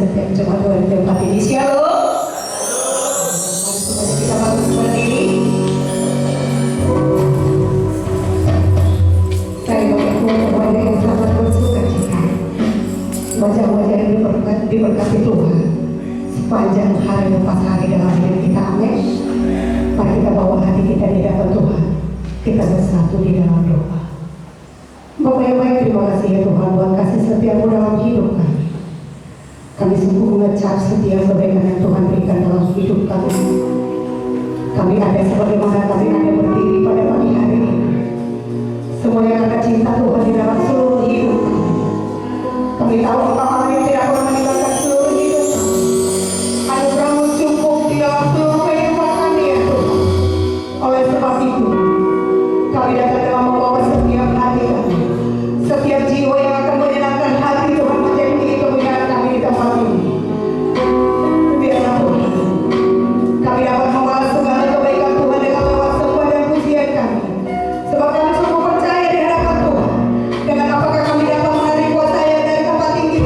setiap jemaat Tuhan di tempat ini. Shalom. Mari kita bangun berdiri. Saya berdoa kepada yang sangat bersuka cita. Wajah-wajah yang diberkati Tuhan sepanjang hari lepas hari dalam hidup kita. Amin. Mari kita bawa hati kita di hadapan Tuhan. Kita bersatu di dalam doa. Bapak yang baik, terima kasih ya Tuhan buat kasih setiamu dalam hidup kami. Kami sungguh mengecap setiap kebaikan yang Tuhan berikan dalam hidup kami. Kami ada sebagaimana kami ada berdiri pada pagi hari ini. Semua yang ada cinta Tuhan di dalam seluruh hidup kami. Kami tahu Bapak kami tidak pernah meninggalkan seluruh hidup kami. Anugerah-Mu cukup di dalam seluruh kehidupan kami ya Tuhan. Oleh sebab itu, kami datang dalam membawa setiap hati kami, setiap jiwa yang akan menyenangkan hati Tuhan menjadi milik kemuliaan kami di tempat ini. Biarlah Tuhan, kami dapat membalas segala kebaikan Tuhan dengan lewat sembah dan pujian kami. Sebab kami sungguh percaya di hadapan Tuhan. Dengan apakah kami dapat menarik kuasa yang dari tempat tinggi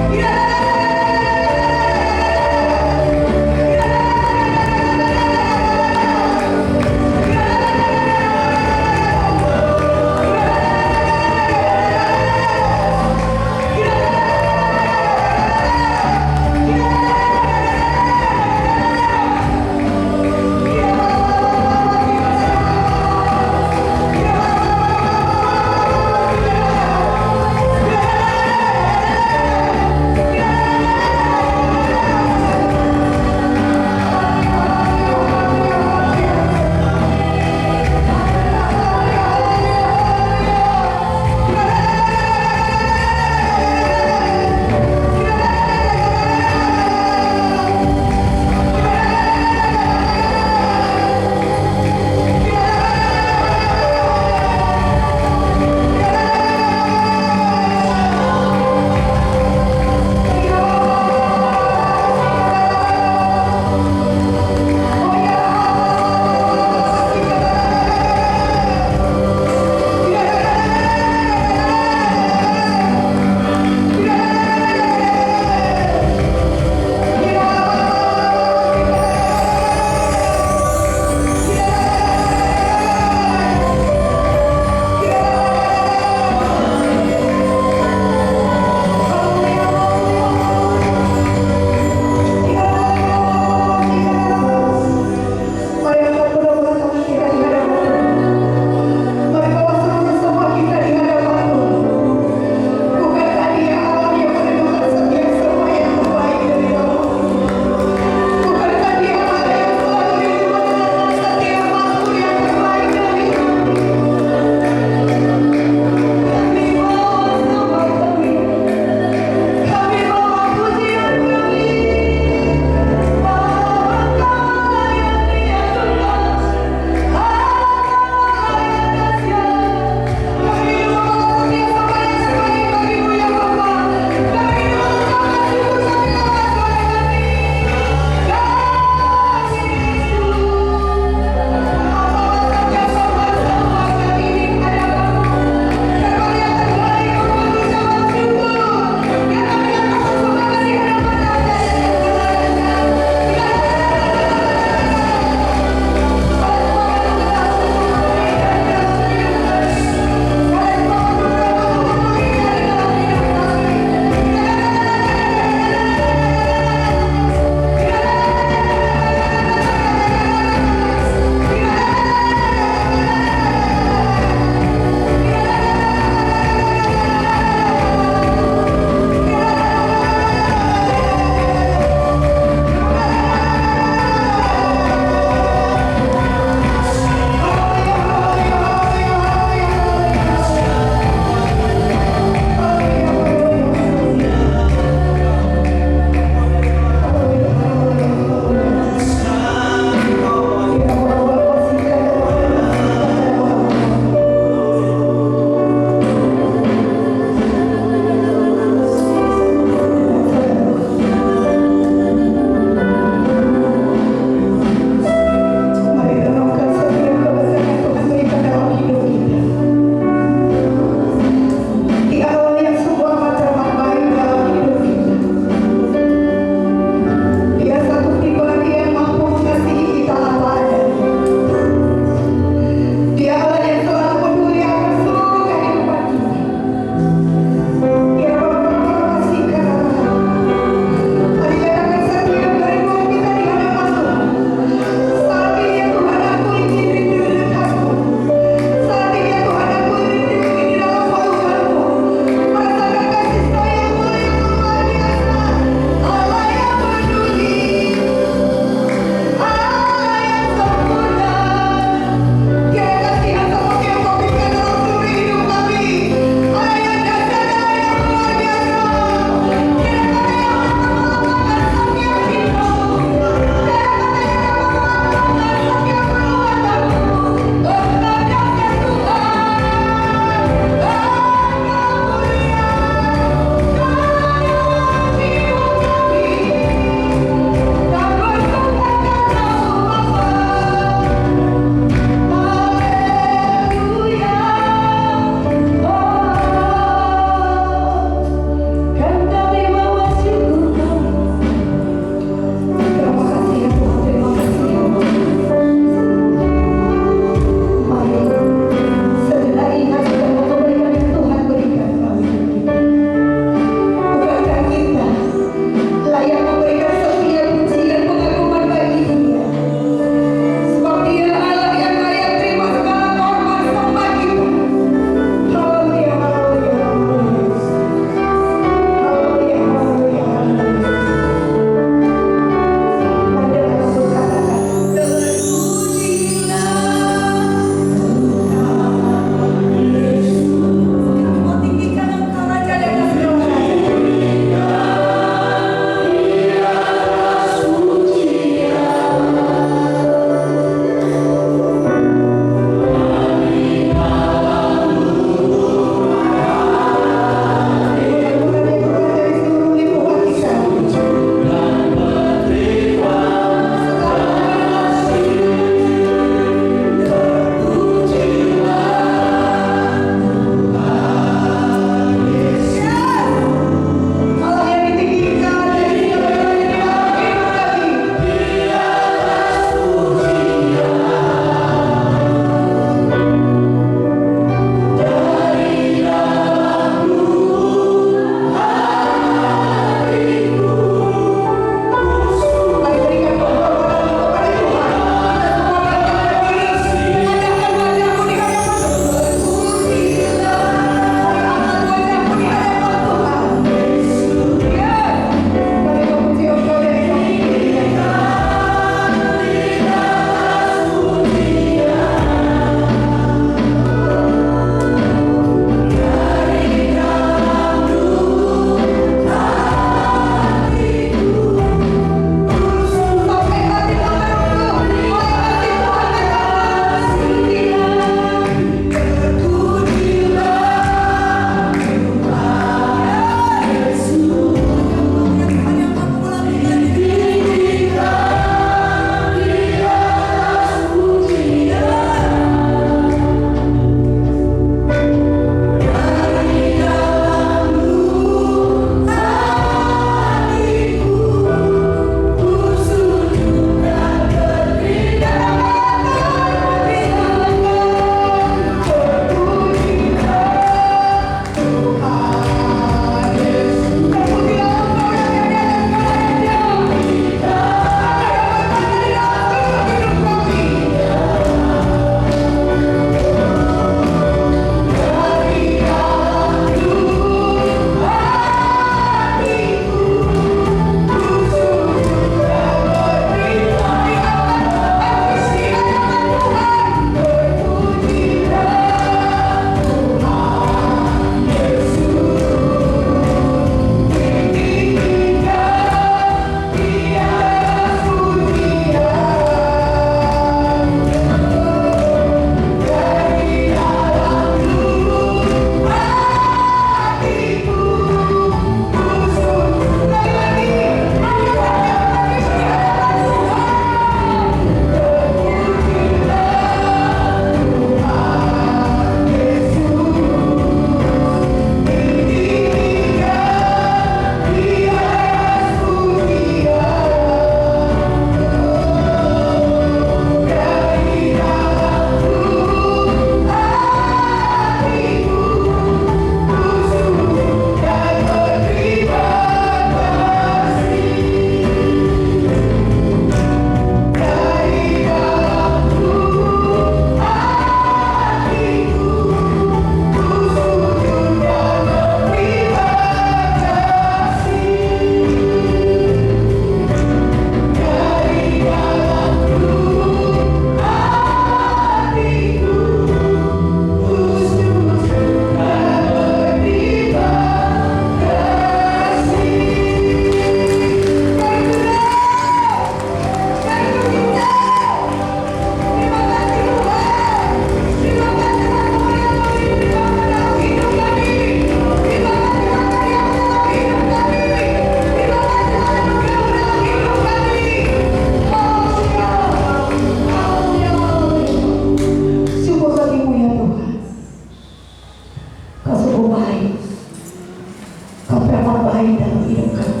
lain dalam hidup kami.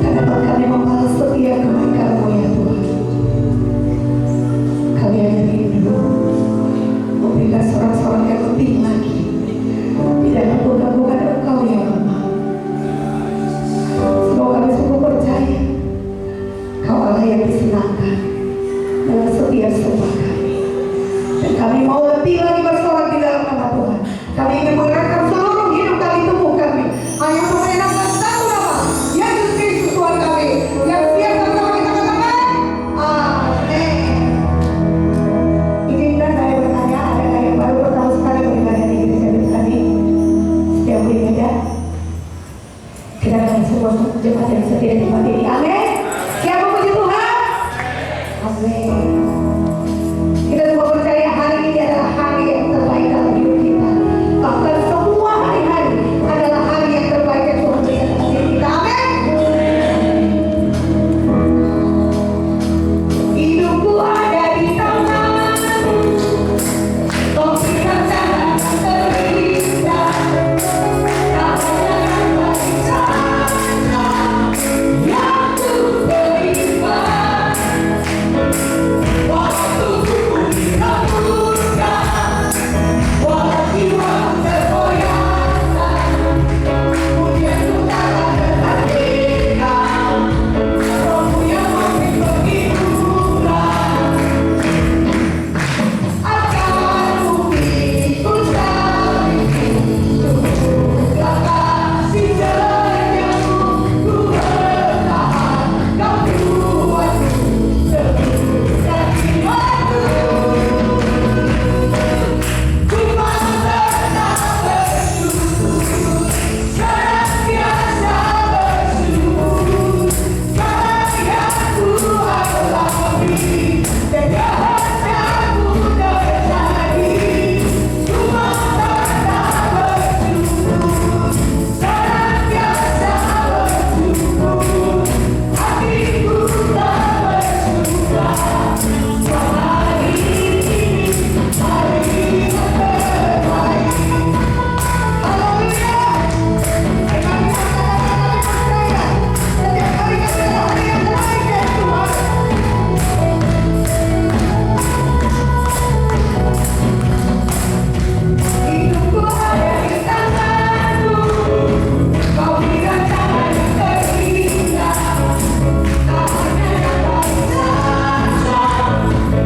Karena kami membalas setia kebaikan-Mu ya Tuhan. Kami hanya rindu memberikan sorak-sorak yang lebih lagi di dalam bukan Engkau yang lemah. Semoga kami sungguh percaya Kau Allah yang disenangkan dengan setiap sembah kami. Dan kami mau lebih lagi bersorak di dalam nama Tuhan. Kami ingin mengerahkan seluruh hidup kami, tubuh kami hanya untuk menyenangkan satu nama, Yesus Kristus Tuhan kami, yang siap bersama kita katakan amin. Izinkan saya bertanya, adakah yang baru pertama sekali beribadah di gereja kami? Setiap beribadah kita akan semua jemaat yang setia di tempat ini. Amin. Siapa puji Tuhan? Amin. Kita semua percaya hari ini adalah hari yang terbaik dalam hidup kita. Bahkan semua hari-hari adalah hari yang terbaik yang Tuhan berikan dalam hidup kita. Amin. Hidupku ada di tangan-Mu, Kau berikan jalan terindah, tak jangan bagi cara yang ku terima. Waktuku dikabulkan, walau jiwa tergoyahkan, pujianku takkan terhentikan, Rohmu yang memberi penghiburan. Akan buktiku sekali, tunjuklah kasih setiamu, ku bertahan, Kau buatku teguh dan jiwaku. Ku mau tetap bersyukur, senantiasa bersyukur, karena yang ku alami dan kehendakmu terjadi. Ku mau tetap bersyukur, senantiasa bersyukur, hatiku tak bersyukur. Hari ini hari yang terbaik. Haleluya. Kami percaya setiap hari kami adalah hari yang terbaik ya Tuhan. Hidupku ada di tangan-Mu, Kau berikan jalan yang terindah, tak hanya yang baik saja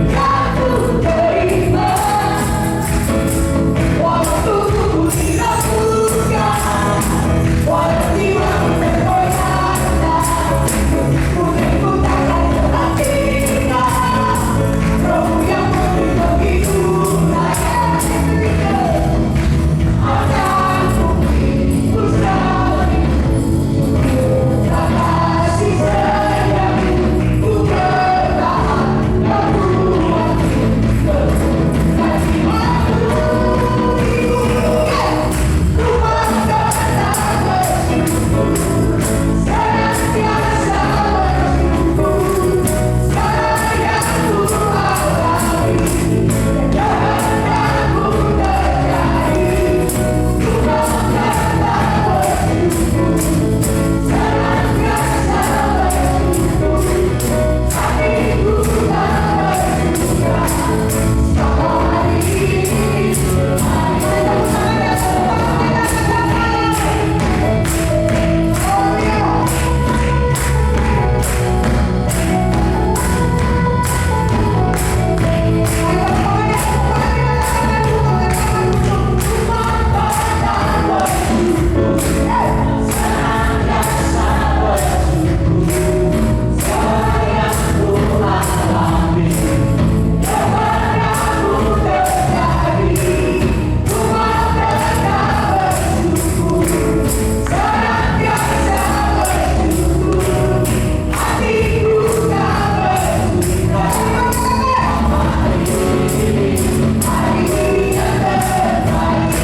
yang ku terima. Walau tubuhku dirapuhkan, walau jiwaku tergoyahkan, pujianku takkan terhentikan, Rohmu yang memberi penghiburan. Akan buktiku sekali, tunjuklah kasih setiamu, ku bertahan, Kau buatku teguh dan jiwaku. Ku mau tetap bersyukur, senantiasa bersyukur, karena yang ku alami dan kehendakmu terjadi. Ku mau tetap bersyukur, senantiasa bersyukur, hatiku tak berduka. Hari ini hari yang terbaik.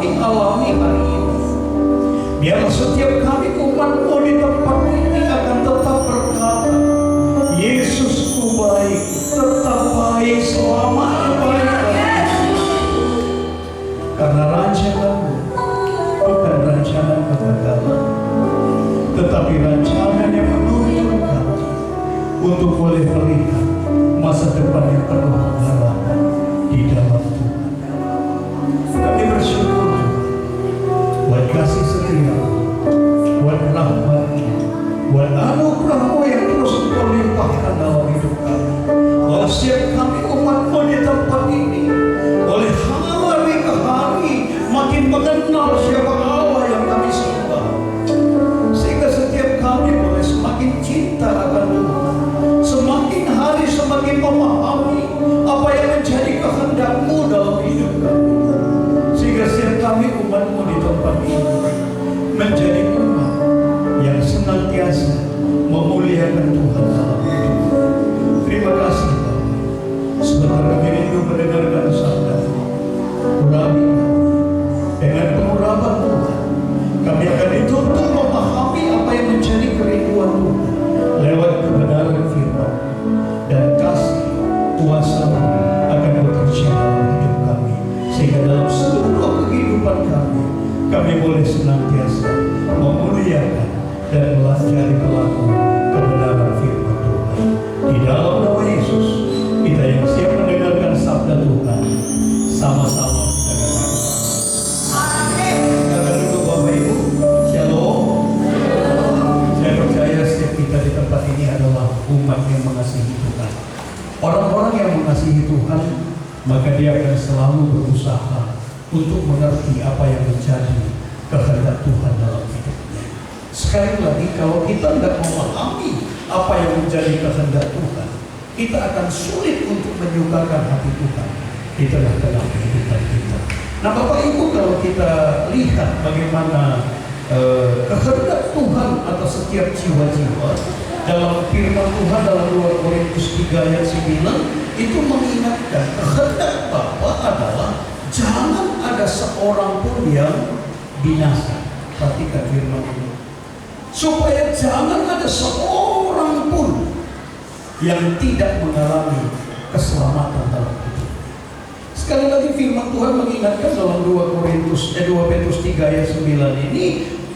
kami alami hari ini. Biarlah setiap kami umat-Mu di tempat ini akan tetap berkata, Yesusku baik, tetap baik, selamanya baik. Karena rancangan-Mu bukan rancangan kegagalan, tetapi rancangan yang menuntun kami untuk boleh melihat masa depan yang penuh harapan di dalam Tuhan. Kami bersyukur buat kasih setia, buat rahmat-Mu, buat anugerah-Mu yang terus Engkau limpahkan dalam hidup kami. Bahwa setiap kami umat-Mu di tempat ini oleh hari ke hari makin mengenal siapa Allah yang kami sembah, sehingga setiap kami boleh semakin cinta akan Tuhan, semakin hari semakin memahami apa yang menjadi kehendak-Mu dalam hidup kami, sehingga setiap kami umat-Mu di tempat ini menjadi umat yang senantiasa memuliakan Tuhan dalam hidup. Terima kasih Bapak. Sebentar kami rindu mendengarkan sabda-Mu. Urapi dengan pengurapan Tuhan, kami akan dituntun memahami apa yang menjadi kerinduan Tuhan lewat kebenaran firman, dan kasih kuasa-Mu akan bekerja dalam hidup kami, sehingga dalam seluruh kehidupan kami boleh senantiasa memuliakan dan melajari pelaku kebenaran firman Tuhan. Di dalam nama Yesus, kita yang siap mendengarkan sabda Tuhan, sama-sama kita katakan. Kita duduk Bapak Ibu. Shalom. Saya percaya setiap kita di tempat ini adalah umat yang mengasihi Tuhan. Orang-orang yang mengasihi Tuhan, maka dia akan selalu berusaha untuk mengerti apa yang menjadi kehendak Tuhan dalam hidupnya. Sekali lagi, kalau kita tidak memahami apa yang menjadi kehendak Tuhan, kita akan sulit untuk menyukakan hati Tuhan di tengah-tengah kehidupan kita. Nah Bapak Ibu, kalau kita lihat bagaimana kehendak Tuhan atas setiap jiwa-jiwa dalam firman Tuhan dalam 2 Korintus 3 ayat 9, itu mengingatkan kehendak Bapa adalah jangan ada seorang pun yang binasa. Perhatikan firman ini, supaya jangan ada seorang pun yang tidak mengalami keselamatan dalam hidup. Sekali lagi firman Tuhan mengingatkan dalam 2 Petrus 3 ayat 9 ini,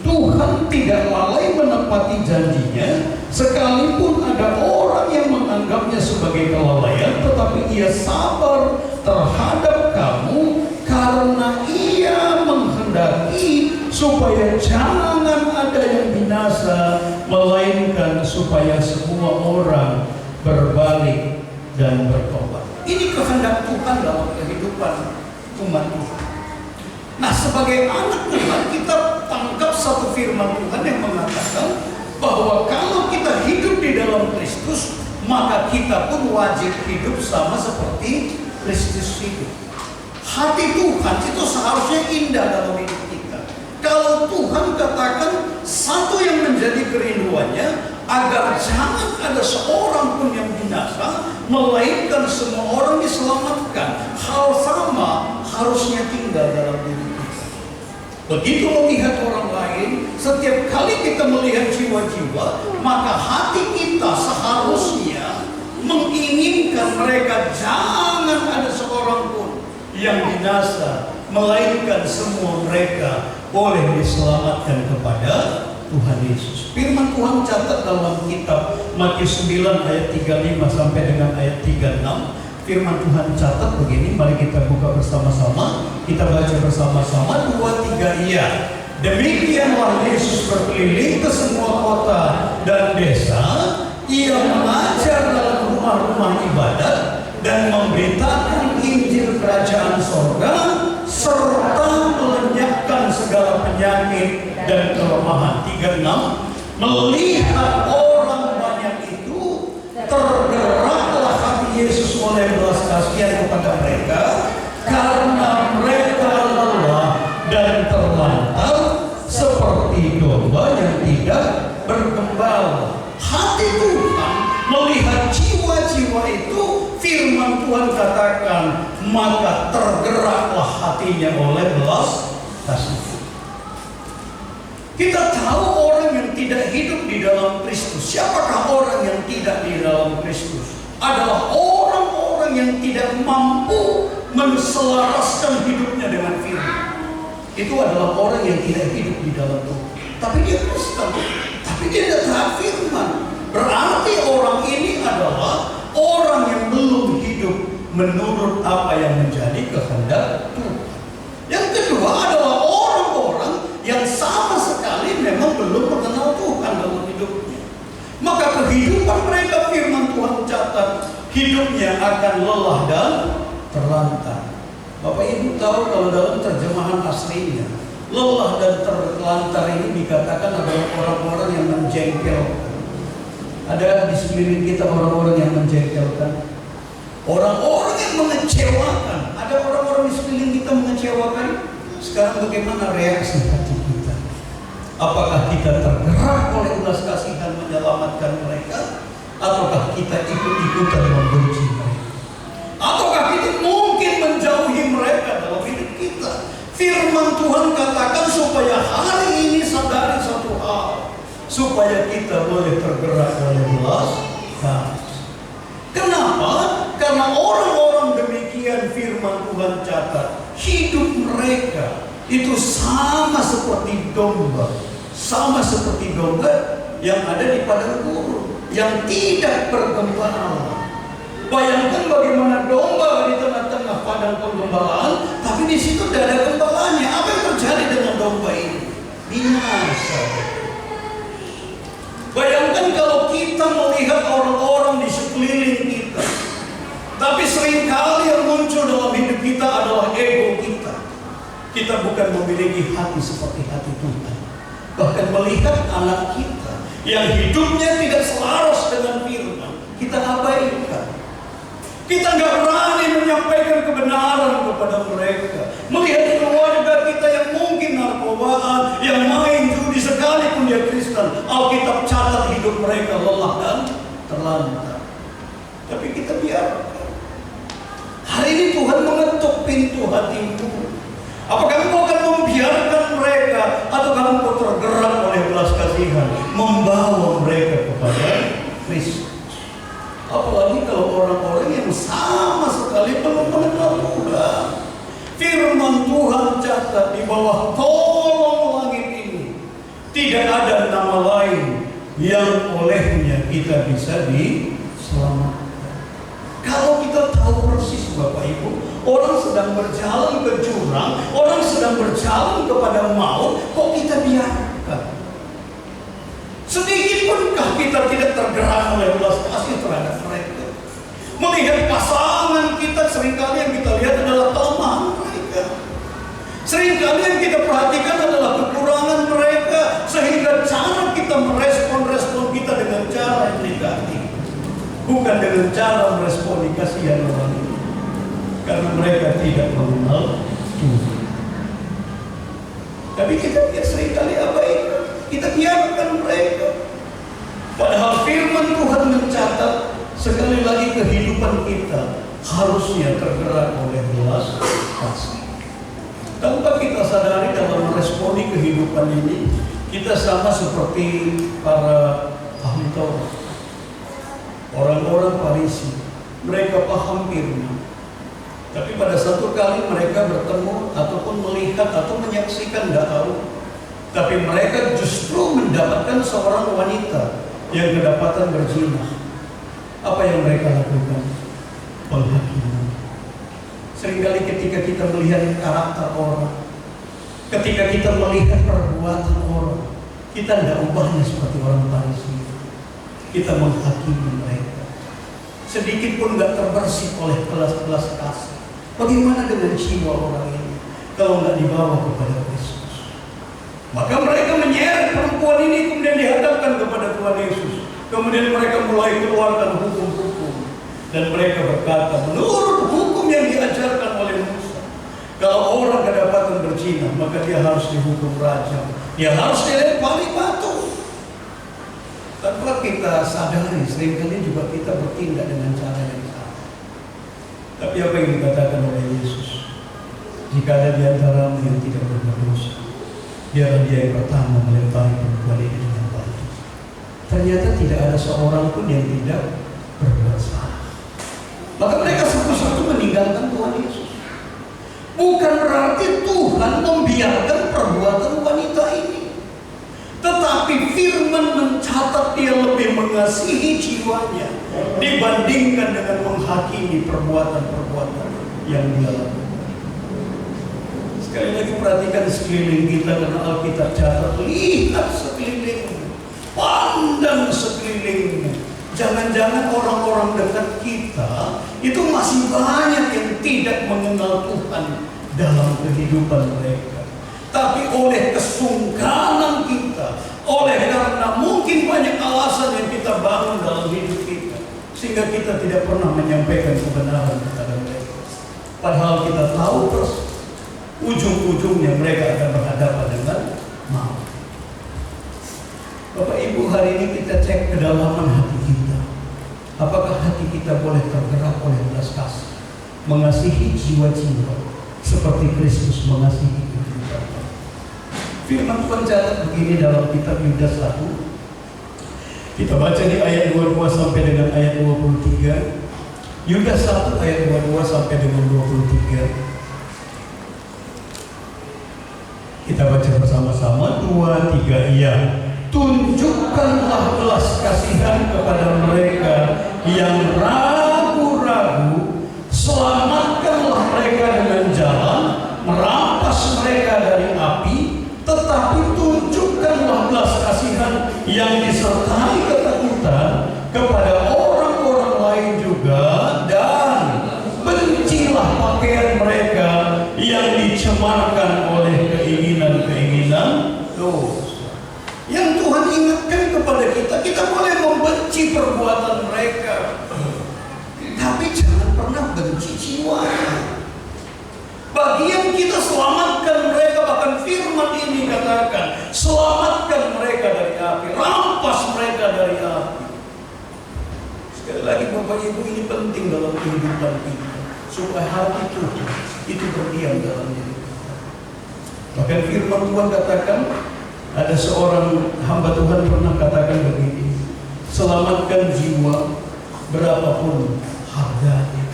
Tuhan tidak lalai menepati janjinya, sekalipun ada orang yang menganggapnya sebagai kelalaian, tetapi ia sabar terhadap kamu karena ia menghendaki supaya jangan ada yang binasa, melainkan supaya semua orang berbalik dan bertobat. Ini kehendak Tuhan dalam kehidupan umat Tuhan. Nah, sebagai anak Tuhan, kita tangkap satu firman Tuhan yang mengatakan bahwa kalau kita hidup di dalam Kristus, maka kita pun wajib hidup sama seperti Kristus hidup. Hati Tuhan itu seharusnya indah dalam hidup kita. Kalau Tuhan katakan satu yang menjadi kerinduannya, agar jangan ada seorang pun yang binasa, melainkan semua orang diselamatkan. Hal sama harusnya tinggal dalam diri kita. Begitu melihat orang lain, setiap kali kita melihat jiwa-jiwa, maka hati kita seharusnya menginginkan mereka jangan ada seorang pun yang binasa, melainkan semua mereka boleh diselamatkan kepada Tuhan Yesus. Firman Tuhan catat dalam kitab Matius 9 ayat 35 sampai dengan ayat 36. Firman Tuhan catat begini, mari kita buka bersama-sama, kita baca bersama-sama 2-3 iya. Demikianlah Yesus berkeliling ke semua kota dan desa, ia mengajar dalam rumah-rumah ibadat dan memberitakan Injil kerajaan sorga, serta melenyapkan segala penyakit dan kelemahan. 36. Melihat orang banyak itu, tergeraklah hati Yesus oleh belas kasihan kepada mereka, karena mereka lelah dan terlantar seperti domba yang tidak bergembala. Hati Tuhan melihat jiwa-jiwa itu, firman Tuhan katakan, maka tergeraklah hatinya oleh belas kasih. Kita tahu orang yang tidak hidup di dalam Kristus. Siapakah orang yang tidak di dalam Kristus? Adalah orang-orang yang tidak mampu menselaraskan hidupnya dengan firman. Itu adalah orang yang tidak hidup di dalam Tuhan. Tapi dia Kristen, tapi dia tidak taat firman. Berarti orang ini adalah orang yang belum hidup menurut apa yang menjadi kehendak Tuhan. Yang kedua adalah orang-orang yang sama sekali memang belum mengenal Tuhan dalam hidupnya. Maka kehidupan mereka, firman Tuhan catat, hidupnya akan lelah dan terlantar. Bapak Ibu tahu kalau dalam terjemahan aslinya, lelah dan terlantar ini dikatakan adalah orang-orang yang menjengkelkan. Ada di sekeliling kita orang-orang yang menjengkelkan, orang-orang yang mengecewakan. Ada orang-orang di sekeliling kita mengecewakan. Sekarang bagaimana reaksi hati kita? Apakah kita tergerak oleh ulas kasihan menyelamatkan mereka, ataukah kita ikut-ikutan membenci mereka? Ataukah kita mungkin menjauhi mereka dalam hidup kita? Firman Tuhan katakan supaya hari ini sadari satu hal, supaya kita boleh tergerak oleh ulas kasih. Kenapa? Karena orang-orang demikian firman Tuhan catat, hidup mereka itu sama seperti domba yang ada di padang gurun, yang tidak bergembala. Bayangkan bagaimana domba di tengah-tengah padang penggembalaan, tapi di situ tidak ada gembalanya. Apa yang terjadi dengan domba ini? Binasa. Bayangkan kalau kita melihat orang-orang di sekeliling kita, tapi seringkali yang muncul dalam hidup kita adalah ego kita. Kita bukan memiliki hati seperti hati Tuhan. Bahkan melihat anak kita yang hidupnya tidak selaras dengan firman, kita abaikan. Kita nggak berani menyampaikan kebenaran kepada mereka. Melihat keluarga kita yang mungkin narkobaan, yang main judi, sekalipun dia Kristen, Alkitab catat hidup mereka lelah dan terlantar. Tapi kita biarkan. Hari ini Tuhan mengetuk pintu hatimu. Apakah engkau akan membiarkan mereka, atau engkau tergerak oleh belas kasihan membawa mereka kepada Kristus? Apalagi kalau orang-orang yang sama sekali belum mengenal Tuhan. Firman Tuhan catat di bawah kolong langit ini tidak ada nama lain yang olehnya kita bisa diselamatkan. Kalau kita tahu persis Bapak Ibu, orang sedang berjalan ke jurang, orang sedang berjalan kepada maut, kok kita biarkan? Sedikit punkah kita tidak tergerak oleh belas kasih terhadap mereka? Melihat pasangan kita, seringkali yang kita lihat adalah kelemahan mereka. Seringkali yang kita perhatikan adalah kekurangan mereka, sehingga cara kita merespon kita dengan cara yang negatif, bukan dengan cara meresponi kasihan orang ini. Karena mereka tidak mengenal Tuhan. Tapi kita seringkali abaikan. Kita biarkan mereka. Padahal firman Tuhan mencatat, sekali lagi kehidupan kita harusnya tergerak oleh belas kasih. Tanpa kita sadari dalam meresponi kehidupan ini, kita sama seperti para ahli Taurat, orang-orang Farisi. Mereka paham firman, tapi pada satu kali mereka bertemu ataupun melihat atau menyaksikan, tidak tahu. Tapi mereka justru mendapatkan seorang wanita yang kedapatan berzina. Apa yang mereka lakukan? Penghakiman. Seringkali ketika kita melihat karakter orang, ketika kita melihat perbuatan orang, kita tidak ubahnya seperti orang Farisi. Kita menghakimi mereka. Sedikit pun tidak terbersih oleh belas kasih. Bagaimana dengan jiwa orang ini kalau tidak dibawa kepada Kristus? Maka mereka menyeret perempuan ini, kemudian dihadapkan kepada Tuhan Yesus. Kemudian mereka mulai keluarkan hukum-hukum. Dan mereka berkata, menurut hukum yang diajarkan oleh Musa, kalau orang kedapatan berzina, maka dia harus dihukum rajam. Dia harus dilempari batu. Tanpa kita sadari, seringkali juga kita bertindak dengan cara yang salah. Tapi apa yang dikatakan oleh Yesus? Jika ada di antaramu yang tidak berbuat dosa, biarlah dia yang pertama melempari perempuan ini dengan batu. Ternyata tidak ada seorang pun yang tidak berbuat salah. Maka mereka satu-satu meninggalkan Tuhan Yesus. Bukan berarti Tuhan membiarkan perbuatan wanita ini, tetapi firman mencatat dia lebih mengasihi jiwanya dibandingkan dengan menghakimi perbuatan-perbuatan yang dia lakukan. Sekali lagi perhatikan sekeliling kita, karena Alkitab catat, lihat sekelilingmu, pandang sekelilingmu. Jangan-jangan orang-orang dekat kita itu masih banyak yang tidak mengenal Tuhan dalam kehidupan mereka. Tapi oleh kesungkanan kita, oleh karena mungkin banyak alasan yang kita bangun dalam hidup kita, sehingga kita tidak pernah menyampaikan kebenaran kepada mereka. Padahal kita tahu terus ujung-ujungnya mereka akan berhadapan dengan maut. Bapak Ibu, hari ini kita cek kedalaman hati kita. Apakah hati kita boleh tergerak oleh belas kasih, mengasihi jiwa-jiwa seperti Kristus mengasihi kita. Firman Tuhan catat begini dalam kitab Yudas 1. Kita baca di ayat 22 sampai dengan ayat 23. Yudas 1 ayat 22 sampai dengan 23. Kita baca bersama-sama, 2, 3, iya. Tunjukkanlah belas kasihan kepada mereka yang ragu-ragu, selamatkanlah mereka dengan jalan, merampas mereka dari api, tetapi tunjukkanlah belas kasihan yang disertai ketakutan kepada orang-orang lain juga, dan bencilah pakaian mereka yang dicemarkan oleh keinginan-keinginan dosa. Yang Tuhan ingatkan kepada kita, kita boleh membenci perbuatan mereka, tapi jangan pernah benci jiwanya. Bagian kita selamatkan mereka, bahkan firman ini katakan, selamatkan mereka dari api, rampas mereka dari api. Sekali lagi Bapak Ibu, ini penting dalam kehidupan kita, supaya hati Tuhan itu berdiam dalam diri kita. Bahkan firman Tuhan katakan, ada seorang hamba Tuhan pernah katakan begini, selamatkan jiwa berapapun harganya.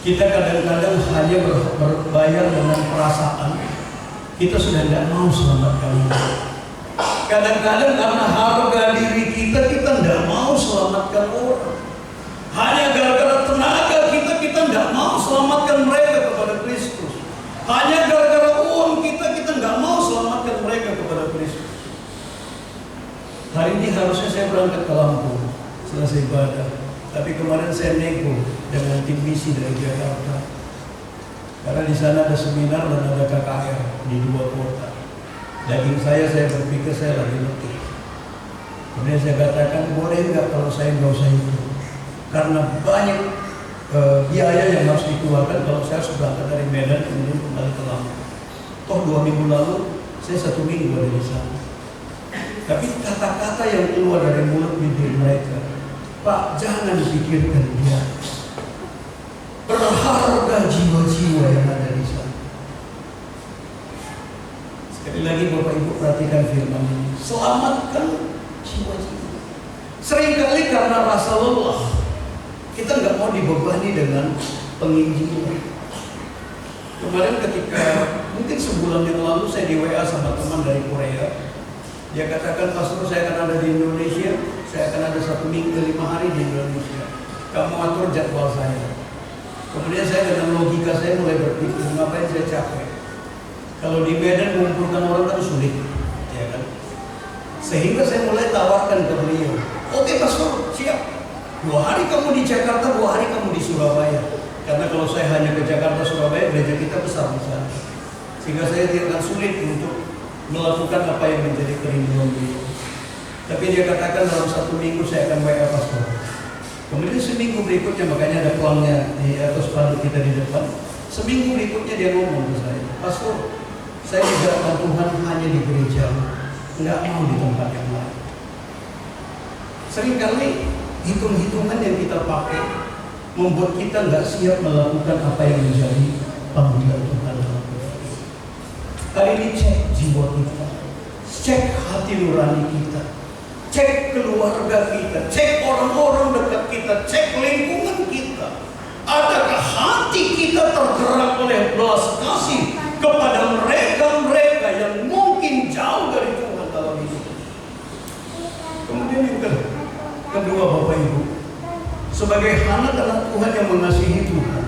Kita kadang-kadang hanya berbayar dengan perasaan, kita sudah tidak mau selamatkan jiwa. Kadang-kadang karena harga diri kita tidak mau selamatkan orang. Hanya gara-gara tenaga kita tidak mau selamatkan mereka kepada Kristus. Hanya gara-gara uang kita nggak mau selamatkan mereka kepada Kristus. Hari ini harusnya saya berangkat ke Lampung selesai ibadah, tapi kemarin saya nego dengan tim misi dari Jakarta, karena di sana ada seminar dan ada KKR di 2 kota. Daging saya berpikir saya lagi letih. Kemudian saya katakan, boleh nggak kalau saya nggak usah itu, karena banyak biaya yang harus dikeluarkan kalau saya harus berangkat dari Medan kemudian kembali ke Lampung. Toh 2 minggu lalu saya 1 minggu ada di sana. Tapi kata-kata yang keluar dari mulut bibir mereka, Pak, jangan dipikirkan dia, berharga jiwa-jiwa yang ada di sana. Sekali lagi Bapak Ibu perhatikan firman ini, selamatkan jiwa-jiwa. Seringkali karena rasa lelah, kita nggak mau dibebani dengan penginjilan. Kemarin ketika mungkin sebulan yang lalu saya di WA sama teman dari Korea. Dia katakan, pastor saya akan ada di Indonesia, saya akan ada 1 minggu 5 hari di Indonesia. Kamu atur jadwal saya. Kemudian saya dengan logika saya mulai berpikir, ngapain saya capek? Kalau di Medan mengumpulkan orang kan sulit, ya kan? Sehingga saya mulai tawarkan ke beliau, oke pastor, siap. 2 hari kamu di Jakarta, 2 hari kamu di Surabaya. Karena kalau saya hanya ke Jakarta, Surabaya, gereja kita besar di sana. Sehingga saya tidak akan sulit untuk melakukan apa yang menjadi kerinduan beliau. Tapi dia katakan dalam 1 minggu saya akan WA pastor. Kemudian seminggu berikutnya, makanya ada pelangnya di atas spanduk kita di depan. Seminggu berikutnya dia ngomong ke saya, pastor, saya digerakkan Tuhan hanya di gereja, nggak mau di tempat yang lain. Seringkali hitung-hitungan yang kita pakai membuat kita nggak siap melakukan apa yang menjadi panggilan Tuhan dalam hidup kita. Kali ini cek jiwa kita, cek hati nurani kita, cek keluarga kita, cek orang-orang dekat kita, cek lingkungan kita. Adakah hati kita tergerak oleh belas kasih kepada mereka-mereka yang mungkin jauh dari Tuhan dalam hidup? Kemudian yang kedua, Bapak Ibu, sebagai anak-anak Tuhan yang mengasihi Tuhan,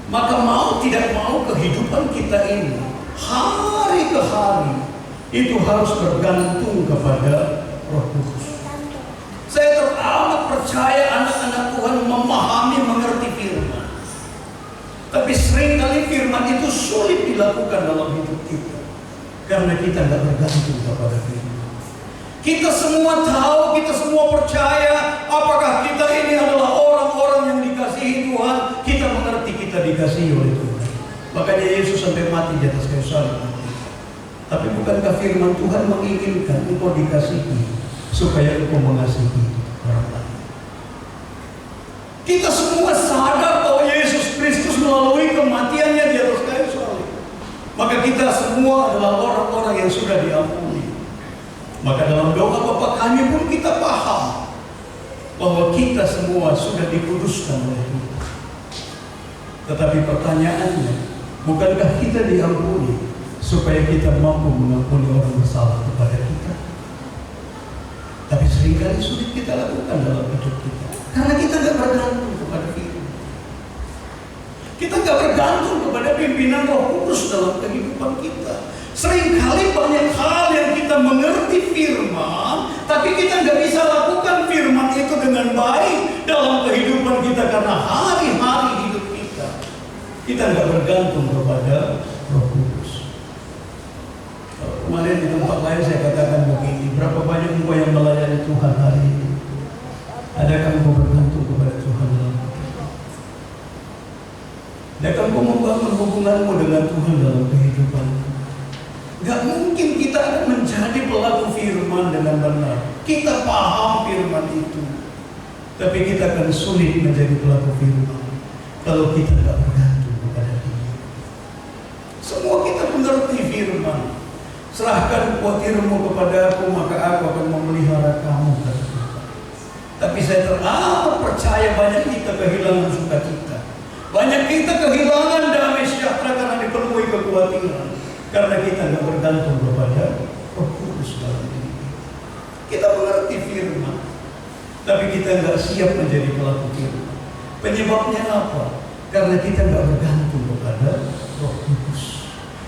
maka mau tidak mau kehidupan kita ini hari ke hari itu harus bergantung kepada Roh Kudus. Saya teramat percaya anak-anak Tuhan memahami, mengerti firman. Tapi seringkali firman itu sulit dilakukan dalam hidup kita karena kita tidak bergantung kepada firman. Kita semua tahu, kita semua percaya apakah kita ini adalah orang-orang yang dikasihi Tuhan. Kita mengerti kita dikasihi oleh Tuhan. Makanya Yesus sampai mati di atas kayu salib. Tapi bukankah firman Tuhan menginginkan engkau dikasihi supaya engkau mengasihi orang lain? Kita semua sadar bahwa Yesus Kristus melalui kematiannya di atas kayu salib, maka kita semua adalah orang-orang yang sudah diampuni. Maka dalam doa Bapa Kami pun kita paham bahwa kita semua sudah dikuduskan oleh Tuhan. Tetapi pertanyaannya, bukankah kita diampuni supaya kita mampu mengampuni orang bersalah kepada kita? Tapi seringkali sulit kita lakukan dalam hidup kita karena kita tidak bergantung kepada firman. Kita tidak bergantung kepada pimpinan Roh Kudus dalam kehidupan kita. Seringkali banyak hal yang kita mengerti firman, tapi kita tidak bisa lakukan firman itu dengan baik dalam kehidupan kita karena hari-hari hidup kita tidak bergantung kepada Roh Kudus. Kemarin di tempat lain saya katakan begini, berapa banyak engkau yang melayani Tuhan hari ini? Adakah engkau bergantung kepada Tuhan dalam hidup? Adakah engkau membangun hubunganmu dengan Tuhan dalam kehidupanmu? Gak mungkin kita akan menjadi pelaku firman dengan benar. Kita paham firman itu, tapi kita akan sulit menjadi pelaku firman kalau kita tidak bergantung kepada Dia. Semua kita mengerti firman. Serahkan khawatirmu kepada Aku, maka Aku akan memelihara kamu, kata Tuhan. Tapi saya teramat percaya banyak kita kehilangan sukacita. Banyak kita kehilangan damai sejahtera karena dipenuhi kekhawatiran. Karena kita tidak bergantung kepada Roh Kudus dalam diri kita. Kita mengerti firman, tapi kita tidak siap menjadi pelaku firman. Penyebabnya apa? Karena kita tidak bergantung kepada Roh Kudus.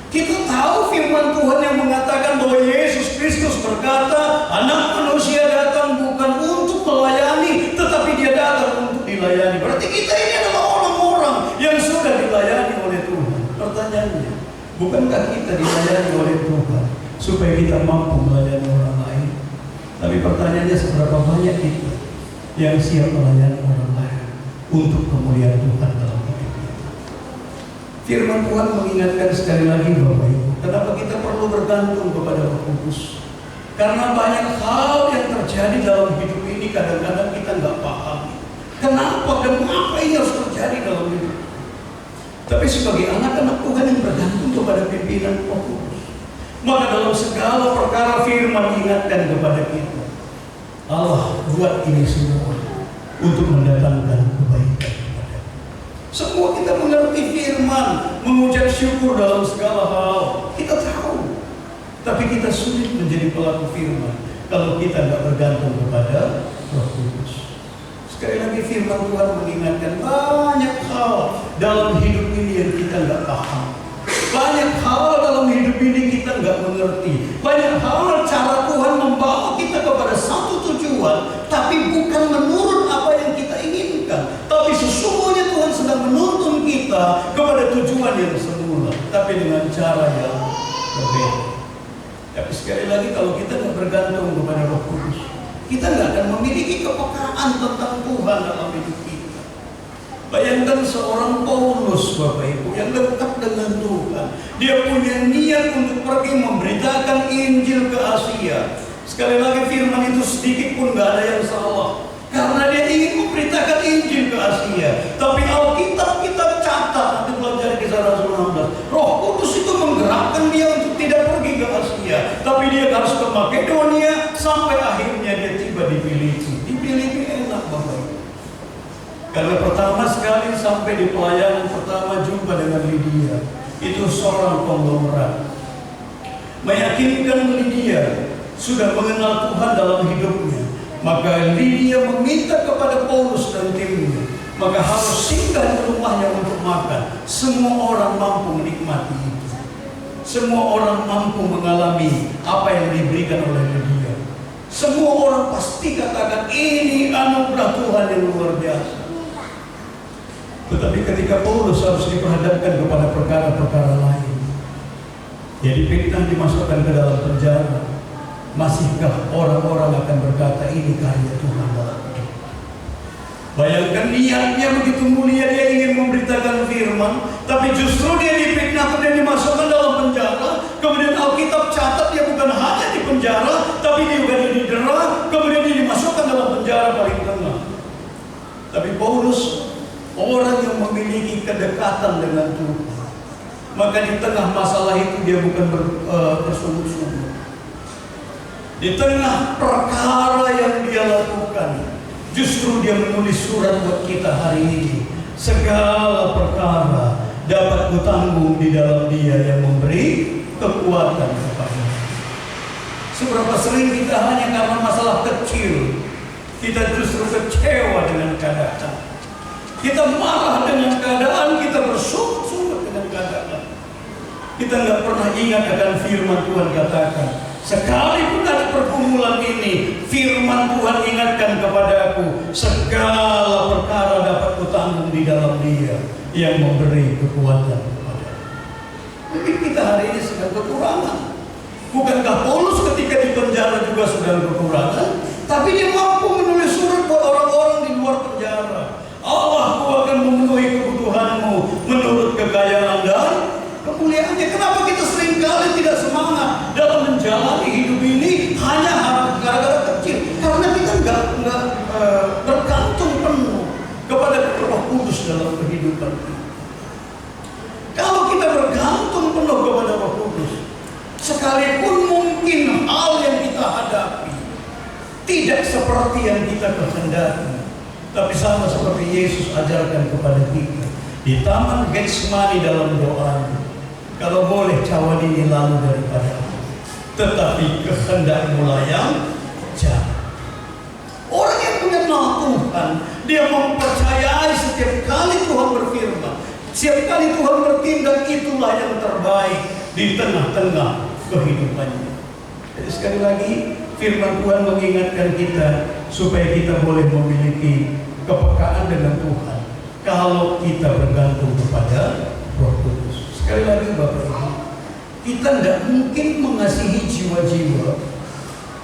Kita tahu firman Tuhan yang mengatakan bahwa Yesus Kristus berkata, Anak Manusia datang bukan untuk melayani, tetapi Dia datang untuk dilayani. Berarti kita ini adalah orang-orang yang sudah dilayani oleh Tuhan. Pertanyaannya, bukankah kita dilayani oleh Tuhan supaya kita mampu melayani orang lain? Tapi pertanyaannya, seberapa banyak kita yang siap melayani orang lain untuk kemuliaan Tuhan dalam hidup kita? Firman Tuhan mengingatkan sekali lagi Bapak Ibu, kenapa kita perlu bergantung kepada Roh Kudus? Karena banyak hal yang terjadi dalam hidup ini kadang-kadang kita nggak paham. Kenapa dan apa ini harus terjadi dalam hidup? Tapi sebagai anak-anak Tuhan yang bergantung kepada pimpinan Roh Kudus, maka dalam segala perkara firman ingatkan kepada kita, Allah buat ini semua untuk mendatangkan kebaikan kepada kita. Semua kita mengerti firman, mengucap syukur dalam segala hal, kita tahu. Tapi kita sulit menjadi pelaku firman kalau kita tidak bergantung kepada Roh Kudus. Sekali lagi firman Tuhan mengingatkan banyak hal dalam hidup ini yang kita nggak paham. Banyak hal dalam hidup ini kita nggak mengerti. Banyak hal cara Tuhan membawa kita kepada satu tujuan, tapi bukan menurut apa yang kita inginkan. Tapi sesungguhnya Tuhan sedang menuntun kita kepada tujuan yang semula, tapi dengan cara yang berbeda. Tapi sekali lagi kalau kita nggak bergantung kepada Roh Kudus, kita nggak akan memiliki kepekaan tentang Tuhan dalam hidup kita. Bayangkan seorang Paulus, Bapak Ibu, yang dekat dengan Tuhan. Dia punya niat untuk pergi memberitakan Injil ke Asia. Sekali lagi firman itu sedikit pun nggak ada yang salah, karena dia ingin memberitakan Injil ke Asia. Tapi Alkitab kita catat, nanti pelajari kisah Makedonia, sampai akhirnya dia tiba di Filipi. Di Filipi enak Bapak. Karena pertama sekali sampai di pelayanan pertama jumpa dengan Lydia. Itu seorang konglomerat. Meyakinkan Lydia sudah mengenal Tuhan dalam hidupnya. Maka Lydia meminta kepada Paulus dan timnya, maka harus singgah di rumahnya untuk makan. Semua orang mampu menikmati itu. Semua orang mampu mengalami apa yang diberikan oleh Lydia. Semua orang pasti katakan ini anugerah Tuhan yang luar biasa. Tetapi ketika Paulus harus diperhadapkan kepada perkara-perkara lain, dia dipitnah, dimasukkan ke dalam penjara, masihkah orang-orang akan berkata ini karya Tuhan dalam hidup? Bayangkan niatnya begitu mulia, dia ingin memberitakan firman, tapi justru dia dipitnah, kemudian dimasukkan dalam penjara. Kemudian Alkitab catat dia bukan hanya di penjara, tapi dia juga didera, kemudian dia dimasukkan dalam penjara paling tengah. Tapi Paulus orang yang memiliki kedekatan dengan Tuhan, maka di tengah masalah itu dia bukan bersungguh-sungguh. Di tengah perkara yang dia lakukan, justru dia menulis surat buat kita hari ini. Segala perkara dapat kutanggung di dalam Dia yang memberi kekuatan kepada. Seberapa sering kita hanya karena masalah kecil, kita justru kecewa dengan keadaan. Kita marah dengan keadaan, kita bersungut-sungut dengan keadaan. Kita nggak pernah ingat akan firman Tuhan katakan, sekalipun ada pergumulan ini, firman Tuhan ingatkan kepadaku, segala perkara dapat kutanggung di dalam Dia yang memberi kekuatan kepadaku. Mungkin kita hari ini sedang kekurangan. Bukankah Paulus ketika di penjara juga sedang kekurangan? Tapi dia mampu menulis surat buat orang-orang di luar penjara. Allahku akan memenuhi kebutuhanmu menurut kekayaan dan kemuliaannya. Kenapa kita seringkali tidak semangat dalam menjalani hidup ini hanya gara-gara kecil? Karena kita nggak bergantung penuh kepada Roh Kudus dalam kehidupan kita. Kalau kita bergantung penuh kepada Roh Kudus, sekalipun mungkin hal yang kita hadapi tidak seperti yang kita kehendaki, tapi sama seperti Yesus ajarkan kepada kita di Taman Getsemani dalam doanya, kalau boleh cawan ini lalu daripada aku, tetapi kehendakmu lah yang jadi. Orang yang mengenal Tuhan, dia mempercayai setiap kali Tuhan berfirman, setiap kali Tuhan bertindak, itulah yang terbaik di tengah-tengah kehidupannya. Jadi sekali lagi firman Tuhan mengingatkan kita supaya kita boleh memiliki kepekaan dengan Tuhan kalau kita bergantung kepada Roh Kudus. Sekali lagi Bapak Ibu, kita tidak mungkin mengasihi jiwa-jiwa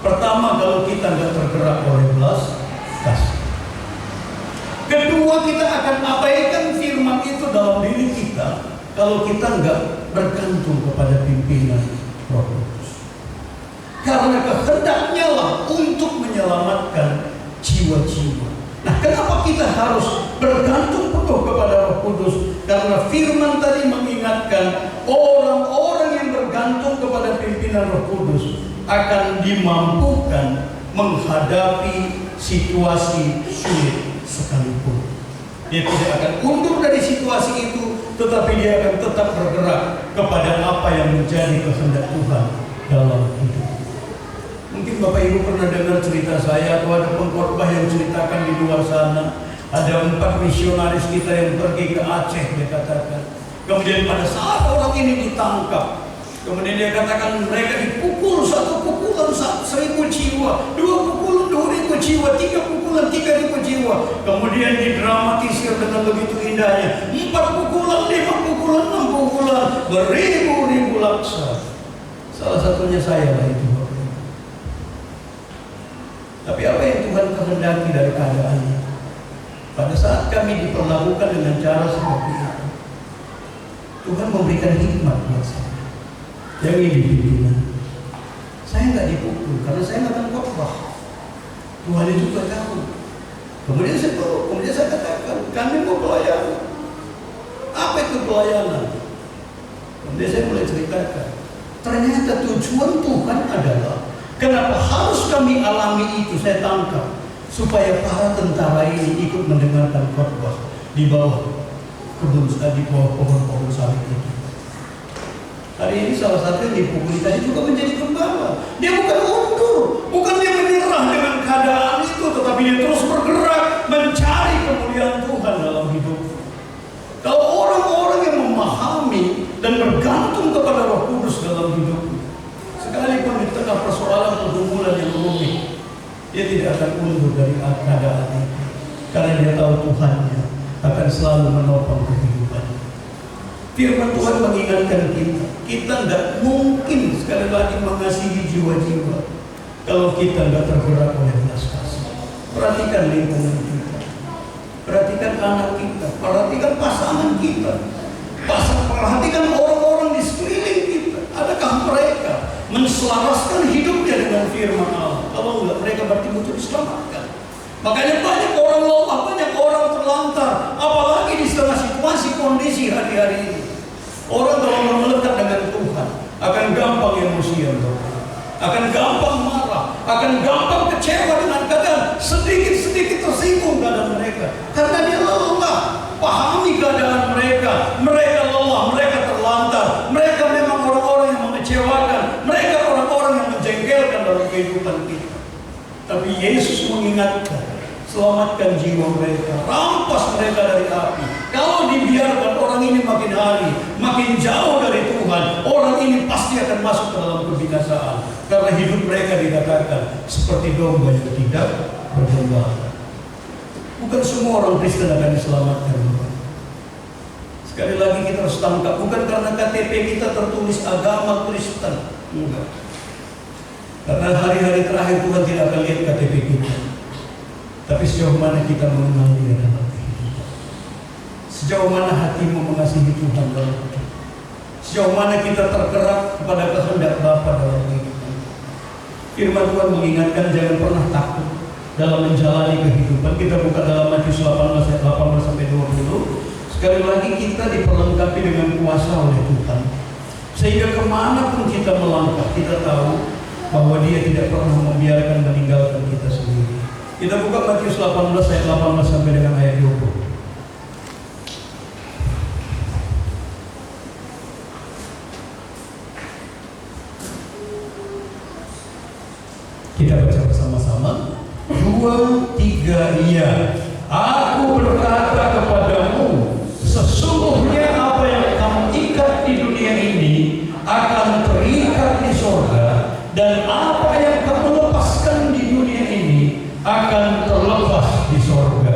pertama kalau kita nggak tergerak oleh belas kasih. Kedua, kita akan abaikan firman itu dalam diri kita kalau kita nggak bergantung kepada pimpinan Roh Kudus. Karena kehendaknya lah untuk menyelamatkan jiwa-jiwa. Nah, kenapa kita harus bergantung penuh kepada Roh Kudus? Karena firman tadi mengingatkan orang-orang yang bergantung kepada pimpinan Roh Kudus akan dimampukan menghadapi situasi sulit sekalipun. Dia tidak akan mundur dari situasi itu, tetapi dia akan tetap bergerak kepada apa yang menjadi kehendak Tuhan dalam hidup. Mungkin Bapak Ibu pernah dengar cerita saya, atau ada pengkhotbah yang ceritakan di luar sana, ada 4 misionaris kita yang pergi ke Aceh, dia katakan. Kemudian pada saat orang ini ditangkap, kemudian dia katakan mereka dipukul, 1 pukulan 1.000 jiwa, 2 pukulan 2.000 jiwa, 3 pukulan 3.000 jiwa. Kemudian didramatisir dengan begitu indahnya, 4 pukulan, 5 pukulan, 6 pukulan, beribu-ribu laksa. Salah satunya saya lah itu. Tapi apa yang Tuhan kehendaki dari keadaan ini? Pada saat kami diperlakukan dengan cara seperti itu, Tuhan memberikan hikmat buat saya. Yang ini pimpinan, saya nggak dipukul karena saya nggak akan khotbah. Tuhan itu juga tahu. Kemudian saya katakan, kami mau pelayanan. Apa itu pelayanan? Kemudian saya mulai ceritakan. Ternyata tujuan Tuhan adalah Kenapa harus kami alami itu? Saya tangkap supaya para tentara ini ikut mendengarkan khotbah di bawah di bawah pohon-pohon sawit itu. Hari ini salah satu yang dipukuli tadi juga menjadi gembala. Dia bukan mundur, bukan dia menyerah dengan keadaan itu, tetapi dia terus bergerak mencari kemuliaan Tuhan dalam hidup. Kalau orang-orang yang memahami dan bergantung kepada Roh Kudus dalam hidup, sekalipun di tengah persoalan pergumulan yang rumit, dia tidak akan mundur dari keadaan itu, karena dia tahu Tuhannya akan selalu menopang kehidupannya. Firman Tuhan mengingatkan kita tidak mungkin sekali lagi mengasihi jiwa-jiwa kalau kita tidak tergerak oleh belas kasih. Perhatikan lingkungan kita, perhatikan anak kita, perhatikan pasangan kita, perhatikan orang-orang di sekeliling kita. Adakah mereka menselaraskan hidupnya dengan firman Allah? Kalau enggak, mereka berarti butuh diselamatkan. Makanya banyak orang lemah, banyak orang terlantar, apalagi di setengah situasi kondisi hari-hari ini. Orang kalau melekat dengan Tuhan akan gampang emosian, akan gampang marah, akan gampang kecewa dengan keadaan, sedikit-sedikit tersinggung keadaan mereka, karena dia lelah. Pahami keadaan mereka, mereka lelah, mereka terlantar, mereka memang orang-orang yang mengecewakan, mereka orang-orang yang menjengkelkan dalam kehidupan kita. Tapi Yesus mengingatkan, selamatkan jiwa mereka, rampas mereka dari api. Kalau dibiarkan orang ini makin hari makin jauh dari Tuhan, orang ini pasti akan masuk ke dalam kebinasaan, karena hidup mereka dikatakan seperti domba yang tidak bergembala. Bukan semua orang Kristen akan diselamatkan. Sekali lagi kita harus tangkap, bukan karena KTP kita tertulis agama Kristen, enggak. Karena hari-hari terakhir Tuhan tidak akan lihat KTP kita, tapi sejauh mana kita mengenal Dia dalam kehidupan, sejauh mana hatimu mengasihi Tuhan dalam hidup, sejauh mana kita tergerak kepada kehendak Bapa dalam kehidupan. Firman Tuhan mengingatkan jangan pernah takut dalam menjalani kehidupan. Kita buka dalam Matius 18 ayat 18 sampai 20. Sekali lagi kita diperlengkapi dengan kuasa oleh Tuhan, sehingga kemanapun kita melangkah, kita tahu bahwa Dia tidak pernah membiarkan meninggalkan kita sendiri. Kita buka Matius 18 ayat 18 sampai dengan ayat 20. Kita baca bersama-sama. 2, 3, iya. Aku berkata kepadamu, sesungguhnya apa yang kamu ikat di dunia ini akan terikat di sorga, dan apa yang kamu lepaskan di dunia ini akan terlepas di sorga.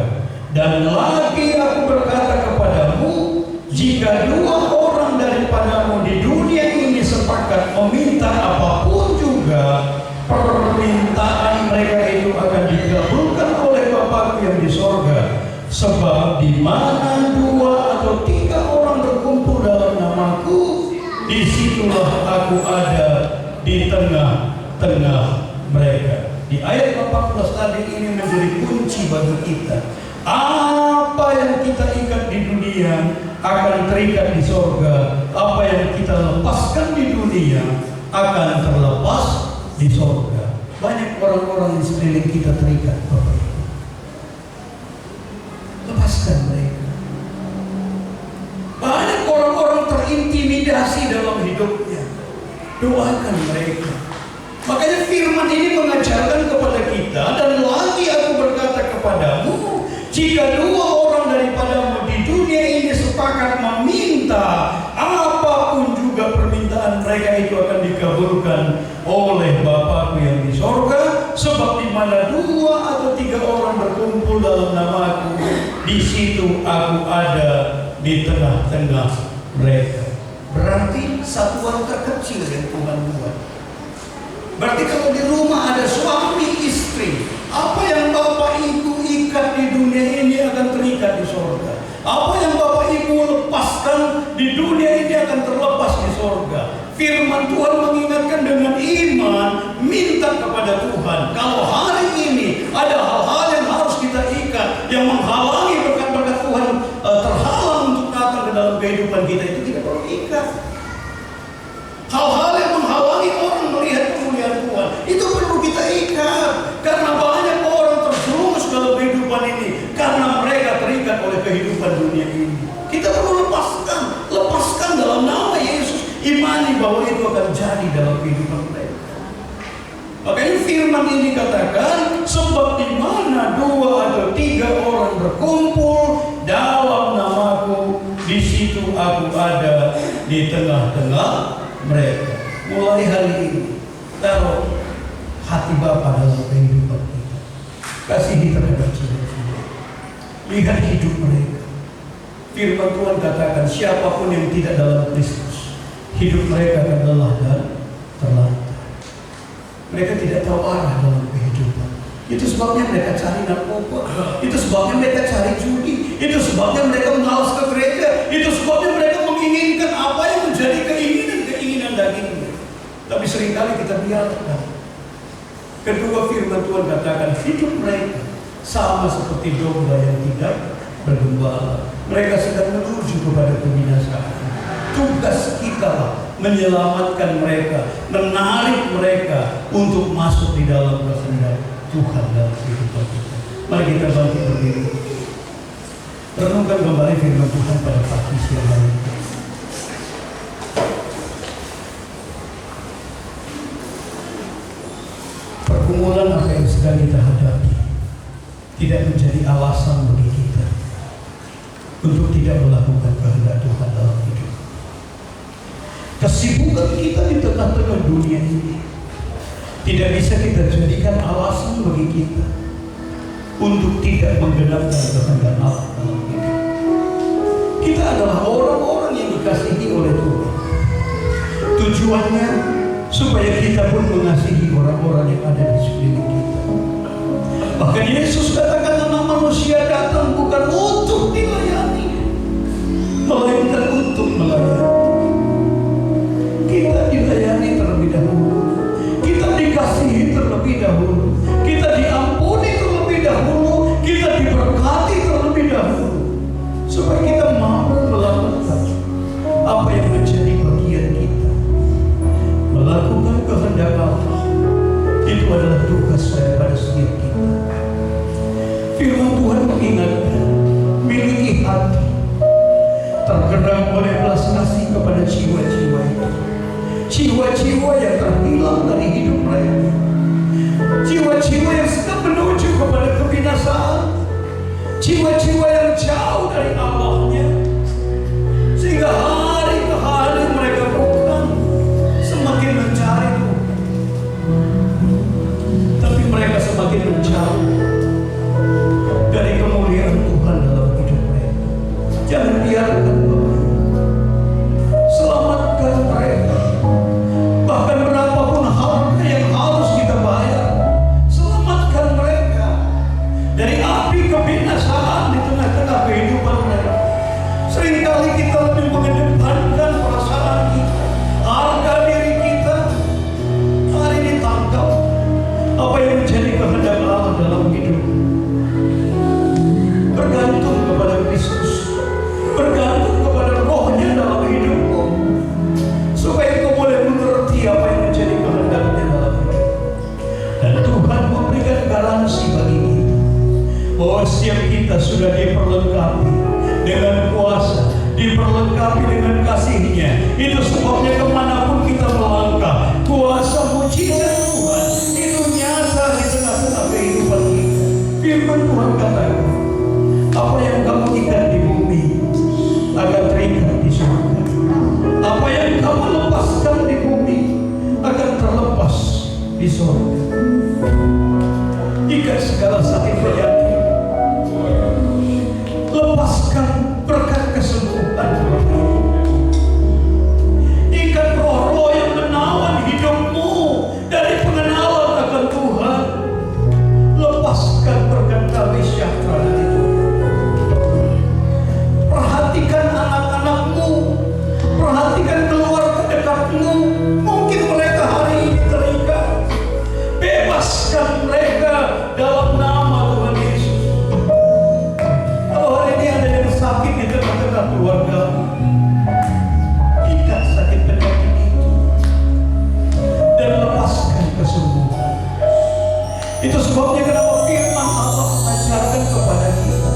Dan lagi aku berkata kepadamu, jika 2 orang daripadamu di dunia ini sepakat meminta apapun juga, permintaan mereka itu akan dikabulkan oleh Bapa yang di sorga. Sebab di mana 2 atau 3 orang berkumpul dalam namaku, disitulah aku ada di tengah-tengah mereka. Di ayat 18 tadi ini menjadi kunci bagi kita. Apa yang kita ikat di dunia akan terikat di sorga. Apa yang kita lepaskan di dunia akan terlepas di sorga. Banyak orang-orang di sekeliling kita terikat, Bapak Ibu. Lepaskan mereka. Banyak orang-orang terintimidasi dalam hidupnya. Doakan mereka. Makanya firman ini mengajarkan kepada kita, dan lagi aku berkata kepadamu, jika 2 orang daripadamu di dunia ini sepakat meminta apapun juga, permintaan mereka itu akan dikabulkan oleh Bapakku yang di sorga. Sebab di mana 2 atau 3 orang berkumpul dalam namaku, di situ aku ada di tengah-tengah mereka. Berarti satuan terkecil yang Tuhan buat. Berarti kalau di rumah ada suami istri, apa yang Bapak Ibu ikat di dunia ini akan terikat di sorga. Apa yang Bapak Ibu lepaskan di dunia ini akan terlepas di sorga. Firman Tuhan mengingatkan dengan iman, minta kepada Tuhan. Kalau hari ini ada hal-hal yang harus kita ikat, yang menghalangi berkat-berkat Tuhan terhalang untuk datang ke dalam kehidupan kita, itu tidak perlu ikat. Hal-hal yang menghalangi orang melihat kemuliaan Tuhan, itu kehidupan mereka. Makanya firman ini katakan, sebab di mana 2 atau 3 orang berkumpul dalam namaku, di situ aku ada di tengah-tengah mereka. Mulai hari ini, taruh hati Bapa dalam kehidupan kita. Kasihi terhadap jiwa-jiwa. Lihat hidup mereka. Firman Tuhan katakan, siapapun yang tidak dalam Kristus, hidup mereka akan lelah dan terlantar. Mereka tidak tahu arah dalam kehidupan. Itu sebabnya mereka cari narkoba. Itu sebabnya mereka cari judi. Itu sebabnya mereka malas ke gereja. Itu sebabnya mereka menginginkan apa yang menjadi keinginan dagingnya. Tapi seringkali kita biarkan. Kedua, firman Tuhan katakan, hidup mereka sama seperti domba yang tidak bergembala. Mereka sedang menuju kepada kebinasaan. Tugas kita menyelamatkan mereka, menarik mereka untuk masuk di dalam kehendak Tuhan dalam kehidupan kita. Mari kita bangkit berdiri. Renungkan kembali firman Tuhan pada pagi siang hari ini. Pergumulan apa yang sedang kita hadapi tidak menjadi alasan bagi kita untuk tidak melakukan kehendak Tuhan dalam hidup. Kesibukan kita di tengah-tengah dunia ini tidak bisa kita jadikan alasan bagi kita untuk tidak menggenapkan kehendak Allah dalam hidup. Kita adalah orang-orang yang dikasihi oleh Tuhan. Tujuannya supaya kita pun mengasihi orang-orang yang ada di sekeliling kita. Bahkan Yesus katakan, Anak Manusia datang bukan untuk dilayani, melainkan untuk melayani. Kita dilayani terlebih dahulu, kita dikasihi terlebih dahulu, kita diampuni terlebih dahulu, kita diberkati terlebih dahulu, supaya kita mampu melakukan apa yang menjadi bagian kita. Melakukan kehendak Allah itu adalah tugas daripada setiap kita. Firman Tuhan mengingatkan, miliki hati tergerak oleh belas kasih kepada jiwa-jiwa itu. Jiwa-jiwa yang terhilang dari hidup mereka, jiwa-jiwa yang sedang menuju kepada kebinasaan, jiwa-jiwa yang jauh dari Allahnya, sehingga hari ke hari mereka bukan semakin mencari Tuhan, tapi mereka semakin menjauh dari kemuliaan Tuhan dalam hidup mereka. Jangan biarkan Bapak, selamatkan mereka. Bahkan berapapun harga yang harus kita bayar, selamatkan mereka dari api kebinasaan di tengah-tengah kehidupan mereka. Seringkali kita lebih mengedepankan perasaan kita, harga diri kita. Hari ini tangkap apa yang menjadi kehendak Allah dalam hidup. Bergantung kepada Kristus, bergantung kepada Rohnya dalam hidupmu, supaya kau boleh mengerti apa yang menjadi kehendaknya dalam hidup. Dan Tuhan memberikan garansi bagi kita bahwa setiap kita sudah diperlengkapi dengan kuasa, diperlengkapi dengan kasih-Nya. Itu sebabnya kemanapun kita melangkah, kuasa mujizat Tuhan itu nyata di tengah-tengah kehidupan kita. Firman Tuhan katakan, apa yang kamu ikat di bumi akan terikat di surga. Apa yang kamu lepaskan di bumi akan terlepas di surga. Ikat segala sakit penyakit, lepaskan berkat kesembuhan. Ikat roh-roh yang menawan hidupmu dari pengenalan akan Tuhan. Lepaskan berkat damai sejahtera dari Tuhan. Perhatikan anak-anakmu, perhatikan keluarga dekatmu. Mungkin mereka hari ini terikat. Bebaskan mereka dalam nama Tuhan Yesus. Kalau hari ini ada yang sakit di tengah-tengah keluarga, ikat sakit penyakit itu dan lepaskan kesembuhan. Itu sebabnya kenapa firman Allah mengajarkan kepada kita,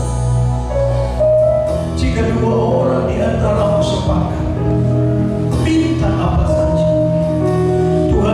jika 2 orang di antaramu sepakat minta apa saja, Tuhan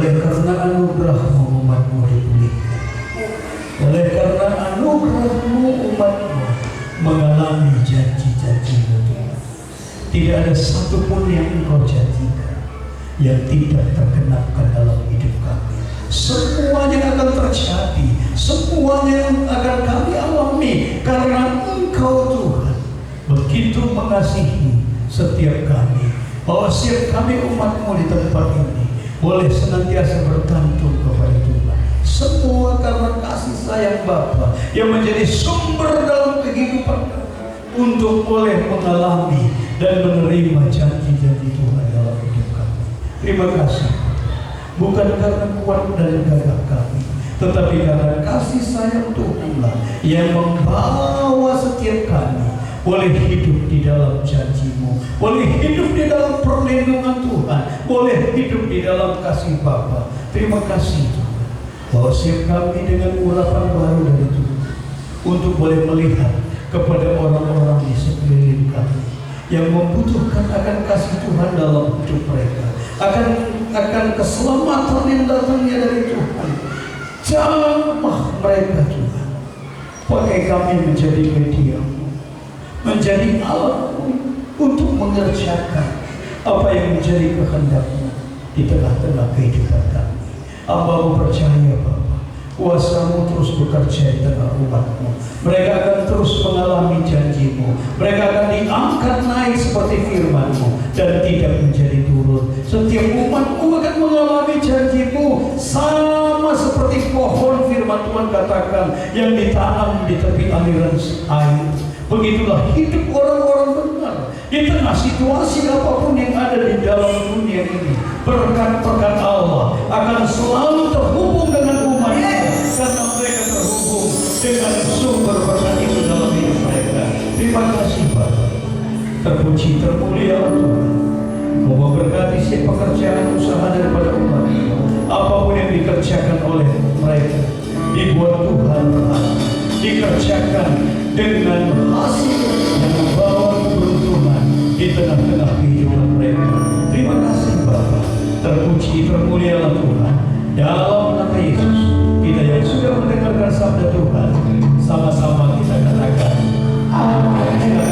Oleh karena anugerah-Mu umat-Mu dipulihkan. Oleh karena anugerah-Mu umat-Mu mengalami janji-janji-Mu, Tuhan. Tidak ada satupun yang Engkau janjikan yang tidak tergenapkan dalam hidup kami. Semuanya akan terjadi, semuanya akan kami alami karena Engkau Tuhan begitu mengasihi setiap kami, bahwa setiap kami umat-Mu di tempat ini boleh senantiasa bergantung kepada Tuhan. Semua karena kasih sayang Bapa yang menjadi sumber dalam kehidupan kami untuk boleh mengalami dan menerima janji-janji Tuhan dalam hidup kami. Terima kasih, bukan karena kuat dan gagah kami, tetapi karena kasih sayang Tuhanlah yang membawa setiap kami boleh hidup di dalam janji-Mu, boleh hidup di dalam perlindungan Tuhan, boleh hidup di dalam kasih Bapa. Terima kasih Tuhan, bahwa setiap kami dengan urapan baru dari Tuhan untuk boleh melihat kepada orang-orang di sekeliling kami yang membutuhkan akan kasih Tuhan dalam hidup mereka, akan keselamatan yang datangnya dari Tuhan. Jamah mereka Tuhan, pakai kami menjadi media-Mu, menjadi alat-Mu untuk mengerjakan apa yang menjadi kehendak-Mu di tengah-tengah kehidupan kami. Hamba-Mu percaya Bapa, kuasa-Mu terus bekerja di tengah umat-Mu. Mereka akan terus mengalami janji-Mu. Mereka akan diangkat naik seperti firman-Mu dan tidak menjadi turun. Setiap umat-Mu akan mengalami janji-Mu sama seperti pohon firman Tuhan katakan yang ditanam di tepi aliran air. Begitulah hidup orang-orang benar di tengah situasi apapun yang ada di dalam dunia ini. Berkat-berkat Allah akan selalu terhubung dengan umatnya, karena mereka terhubung dengan sumber berkat itu dalam hidup mereka. Terima kasih Bapak. Terpuji termulia Tuhan. Moga berkati setiap pekerjaan usaha daripada umat. Apapun yang dikerjakan oleh mereka dibuat Tuhan berhasil, dikerjakan dengan hasil yang membawa keberuntungan di tengah-tengah kehidupan mereka. Terima kasih Bapa. Terpuji termulialah Tuhan. Dalam nama Yesus, kita yang sudah mendengarkan sabda Tuhan, sama-sama kita katakan amin.